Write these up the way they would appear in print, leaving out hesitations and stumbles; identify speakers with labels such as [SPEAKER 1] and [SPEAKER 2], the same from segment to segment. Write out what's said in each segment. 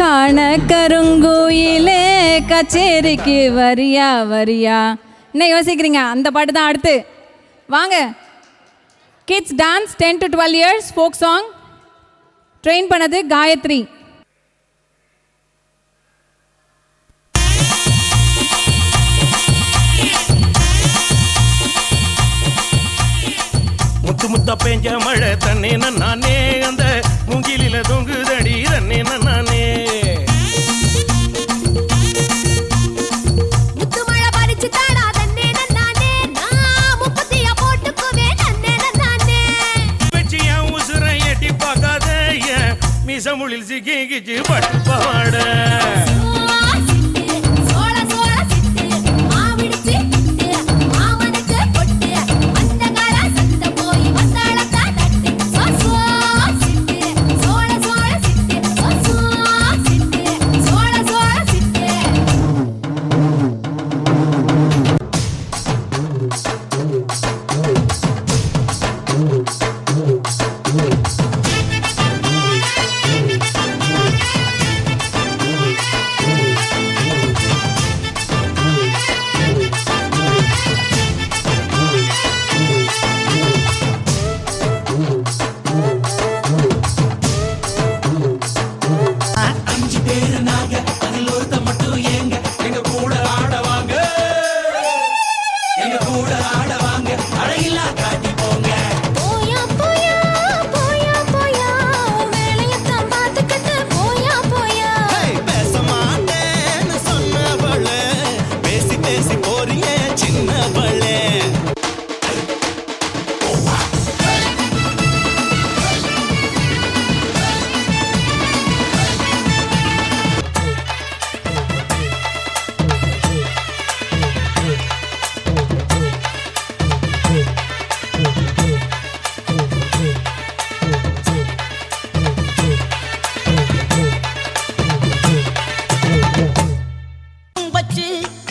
[SPEAKER 1] காண கருங்கோயிலே கச்சேரிக்கு வரியா வரியா. என்ன யோசிக்கிறீங்க? அந்த பாட்டு தான் அடுத்து. வாங்க. Kids dance 10 to 12 years folk song. Train பண்ணது காயத்ரி.
[SPEAKER 2] முத்து முத்தா பெஞ்ச மழை தன்னே நானே அந்த மூங்கிலில தொங்குதடி தன்னே நானே.
[SPEAKER 3] முத்து மழை பறிச்சு தாடா தன்னே நானே நான் முப்பத்தியா போட்டுக்குவே தன்னே நானே.
[SPEAKER 2] வெச்சியா உசுரை எட்டி பார்க்காத மிசமுளில் சிக்கிச்சு பட்டு பாட.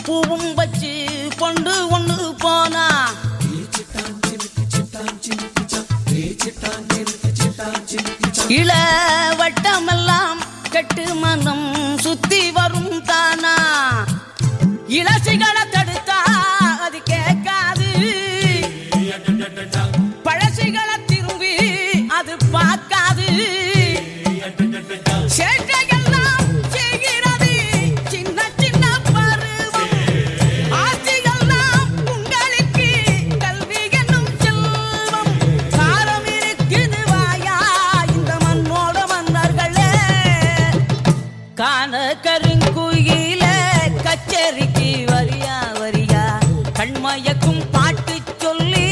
[SPEAKER 4] பூவும் வச்சு கொண்டு ஒண்ணு போனா இள வட்டமெல்லாம் கெட்டு மனம் சுத்தி வரும் தானா. இளசிகளை தடுத்தா அது கேட்காது, பழசிகளை திரும்பி அது பார்க்காது. காண கருங்குயில கச்சேரிக்கு வரியா வரியா, கண்மயக்கும் பாட்டு சொல்லி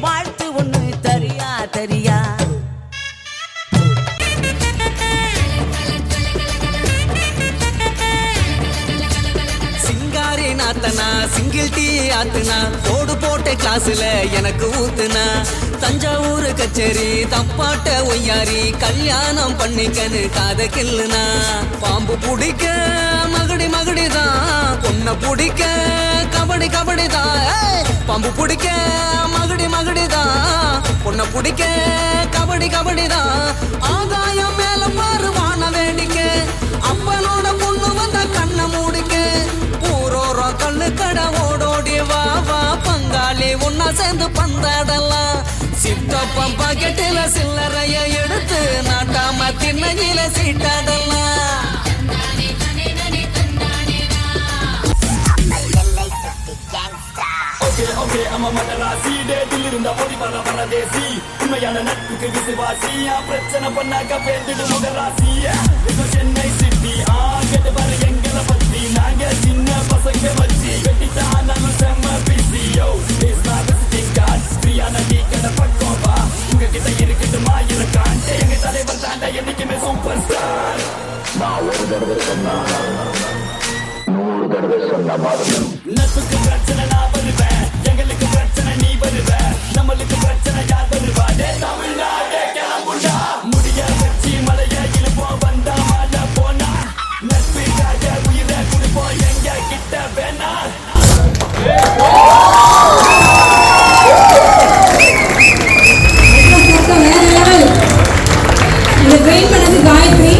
[SPEAKER 4] வாழ்த்து ஒண்ணு தரியா தரியா.
[SPEAKER 5] சிங்காரி நாத்தனா சிங்கிள் டீ ஆத்துனா போடு போட்ட கிளாஸ்ல எனக்கு ஊத்துனா. தஞ்சாவூர் கச்சேரி தப்பாட்ட ஒய்யாரி கல்யாணம் பண்ணிக்கன்னு காத கில்லுனா. பாம்பு பிடிக்க மகடி மகடிதான், பொண்ண பிடிக்க கபடி கபடிதான். பாம்பு பிடிக்க மகடி மகடிதான், பொண்ண பிடிக்க கபடி கபடிதான். ஆதாயம் மேல மாறுவான வேடிக்க, அப்பனோட பொண்ணு வந்த கண்ண மூடிக்க. ஊரோரம் கண்ணு கடை ஓடோடி வா வா பங்காளி ஒன்னா சேர்ந்து பந்தாடலாம். சித்தப்பம் பாக்கெட்டில சில்லறைய எடுத்து நாட்டாம திண்ணையில சீட்டாடலாம்.
[SPEAKER 6] ஓகே அம்மா மடராசி டேட்டில் இருந்த ஓடி வர பரதேசி. உண்மையான நட்புக்கு விசுவாசி, பிரச்சனை பண்ணாக்க பேர்ந்துடு முகராசி. சென்னை சிட்டி கேட்டு பாரு எங்களை பத்தி, நாங்க சின்ன பசங்க வச்சு கட்டித்தான் நானும் செம்ம பிசியோ. ஃப்ரீயான டீ கடை பக்கம் வா, உங்ககிட்ட இருக்கட்டு மாயிரக்கான். எங்க தலைவர் தாண்ட என்னைக்குமே சூப்பர் ஸ்டார். நான் ஒரு தடவை சொன்னா 100 தடவை சொன்ன மாதிரி. நட்புக்கு பிரச்சனை நான் வருவேன், எங்களுக்கு பிரச்சனை நீ வருவ, நம்மளுக்கு பிரச்சனை யார் வருவா? தமிழ்நாடே கிளம்புண்டா, முடிய வச்சு மலைய இழுப்போம், வந்தா மாட்டா போனா. நட்புக்காக உயிரை கொடுப்போம், எங்க கிட்ட வேணா.
[SPEAKER 1] இந்த ட்ரெயின் பண்ணது காயத்ரி.